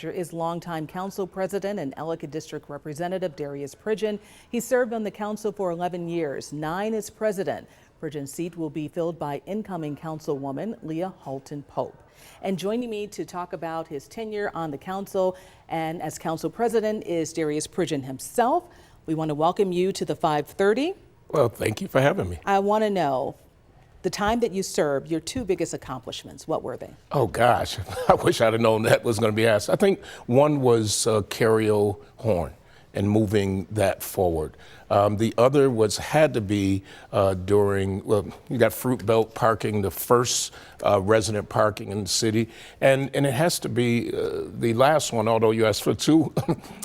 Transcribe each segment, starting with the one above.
Is longtime council president and Ellicott District Representative Darius Pridgen. He served on the council for 11 years, 9 as president. Pridgen's seat will be filled by incoming councilwoman Leah Halton Pope. And joining me to talk about his tenure on the council and as council president is Darius Pridgen himself. We want to welcome you to the 5:30. Well, thank you for having me. I want to know, the time that you served, your 2 biggest accomplishments, what were they? Oh gosh, I wish I'd have known that was going to be asked. I think one was Carrio Horn and moving that forward. The other had to be during, well, you got Fruit Belt parking, the first resident parking in the city. And it has to be the last one, although you asked for 2,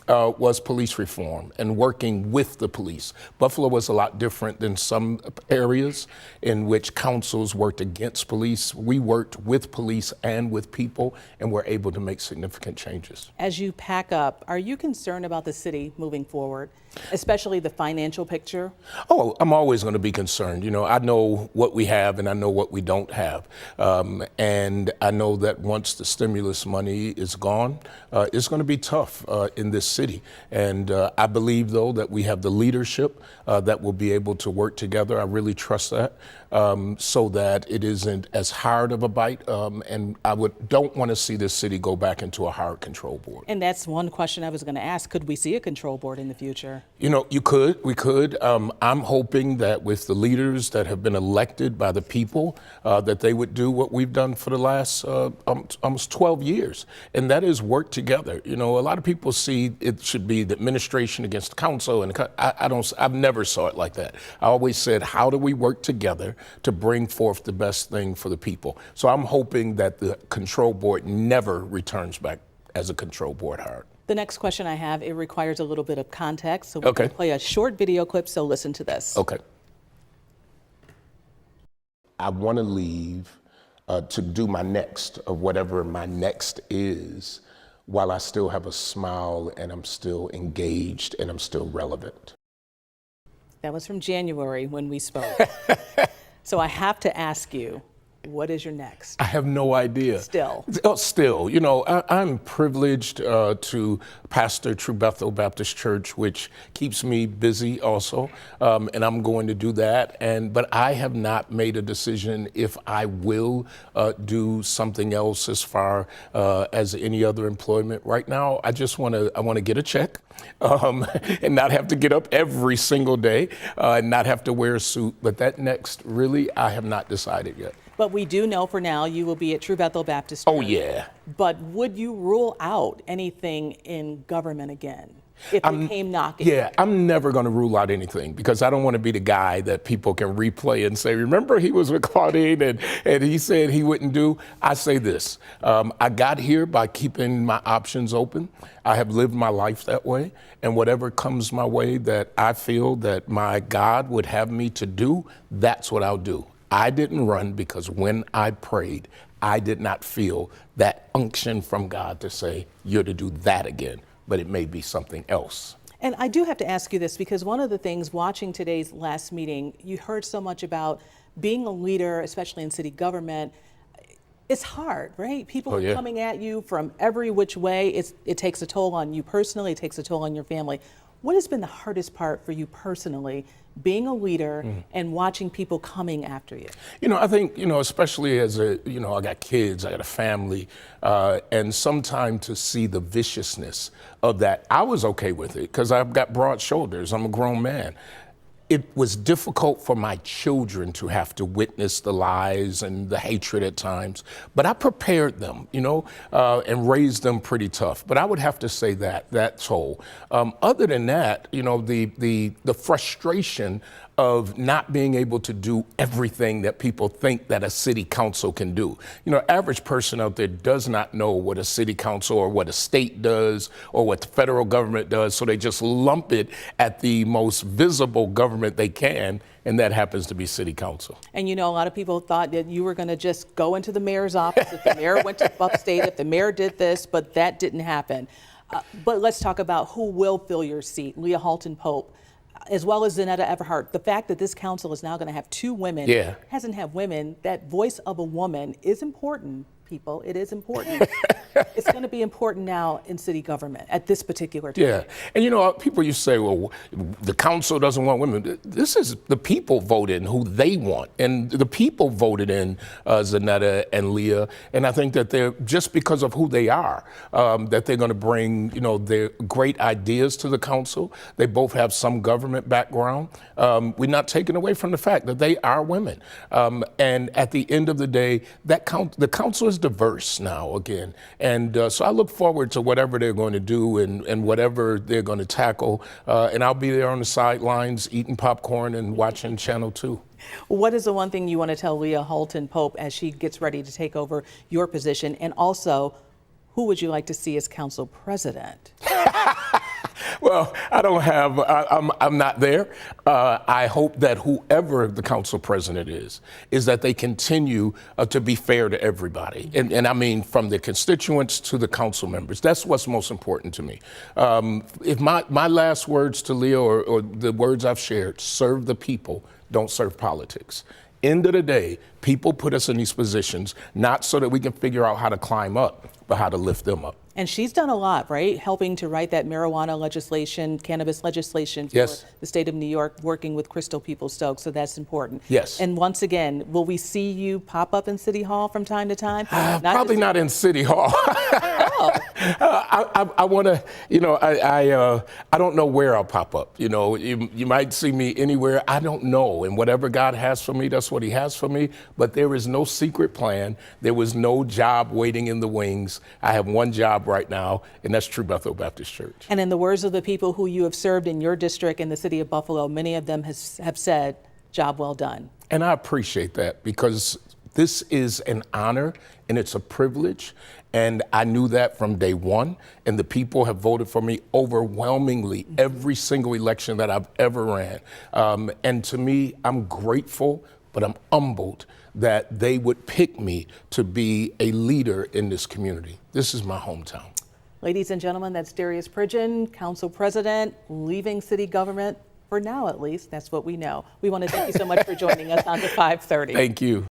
was police reform and working with the police. Buffalo was a lot different than some areas in which councils worked against police. We worked with police and with people and were able to make significant changes. As you pack up, are you concerned about the city moving forward, especially the financial picture? Oh, I'm always going to be concerned. You know, I know what we have and I know what we don't have. And I know that once the stimulus money is gone, it's going to be tough in this city. And I believe, though, that we have the leadership that will be able to work together. I really trust that, so that it isn't as hard of a bite. And I don't want to see this city go back into a hard control board. And that's one question I was going to ask. Could we see a control board in the future? You know, we could. I'm hoping that with the leaders that have been elected by the people, that they would do what we've done for the last almost 12 years, and that is work together. You know, a lot of people see it should be the administration against the council, and I've never saw it like that. I always said, how do we work together to bring forth the best thing for the people? So I'm hoping that the control board never returns back as a control board hard. The next question I have, it requires a little bit of context, so we're going to play a short video clip, so listen to this. Okay. I want to leave to do my next, of whatever my next is, while I still have a smile and I'm still engaged and I'm still relevant. That was from January when we spoke. So I have to ask you, what is your next? I have no idea. Still, you know, I'm privileged to pastor True Bethel Baptist Church, which keeps me busy also, and I'm going to do that. But I have not made a decision if I will do something else as far as any other employment. Right now, I want to get a check. And not have to get up every single day, and not have to wear a suit. But that next, really, I have not decided yet. But we do know for now you will be at True Bethel Baptist Church. Oh, yeah. But would you rule out anything in government again if it came knocking? Yeah, I'm never going to rule out anything, because I don't want to be the guy that people can replay and say, remember he was with Claudine and he said he wouldn't do. I say this, I got here by keeping my options open. I have lived my life that way, and whatever comes my way that I feel that my God would have me to do, that's what I'll do. I didn't run because when I prayed, I did not feel that unction from God to say, you're to do that again, but it may be something else. And I do have to ask you this, because one of the things watching today's last meeting, you heard so much about being a leader, especially in city government. It's hard, right? People are coming at you from every which way. It takes a toll on you personally, it takes a toll on your family. What has been the hardest part for you personally, being a leader and watching people coming after you? You know, I think, you know, especially as I got kids, I got a family, and sometimes to see the viciousness of that, I was okay with it because I've got broad shoulders. I'm a grown man. It was difficult for my children to have to witness the lies and the hatred at times, but I prepared them, you know, and raised them pretty tough. But I would have to say that toll. Other than that, you know, the frustration of not being able to do everything that people think that a city council can do. You know, average person out there does not know what a city council or what a state does or what the federal government does, so they just lump it at the most visible government they can, and that happens to be city council. And you know, a lot of people thought that you were going to just go into the mayor's office if the mayor went to upstate, if the mayor did this, but that didn't happen. But let's talk about who will fill your seat. Leah Halton Pope, as well as Zanetta Everhart. The fact that this council is now going to have 2 women, hasn't had women, that voice of a woman is important. people. It is important. It's going to be important now in city government at this particular time. Yeah, and people used to say, well, the council doesn't want women. This is the people voted in who they want, and the people voted in Zanetta and Leah, and I think that they're, just because of who they are, that they're going to bring, their great ideas to the council. They both have some government background. We're not taking away from the fact that they are women, and at the end of the day, the council is diverse now again. And so I look forward to whatever they're going to do and whatever they're going to tackle. And I'll be there on the sidelines eating popcorn and watching Channel 2. What is the one thing you want to tell Leah Halton Pope as she gets ready to take over your position? And also, who would you like to see as council president? Well, I'm not there. I hope that whoever the council president is that they continue to be fair to everybody. And I mean, from the constituents to the council members. That's what's most important to me. If my last words to Leah or the words I've shared, serve the people, don't serve politics. End of the day, people put us in these positions, not so that we can figure out how to climb up, but how to lift them up. And she's done a lot, right? Helping to write that marijuana legislation, cannabis legislation for the state of New York, working with Crystal Peoples-Stokes, so that's important. Yes. And once again, will we see you pop up in City Hall from time to time? Probably not in City Hall. I want to, I don't know where I'll pop up. You might see me anywhere. I don't know. And whatever God has for me, that's what he has for me. But there is no secret plan. There was no job waiting in the wings. I have one job right now, and that's True Bethel Baptist Church. And in the words of the people who you have served in your district in the city of Buffalo, many of them have said, job well done. And I appreciate that, because this is an honor and it's a privilege. And I knew that from day one. And the people have voted for me overwhelmingly every single election that I've ever ran. And to me, I'm grateful, but I'm humbled that they would pick me to be a leader in this community. This is my hometown. Ladies and gentlemen, that's Darius Pridgen, council president, leaving city government for now, at least. That's what we know. We want to thank you so much for joining us on the 530. Thank you.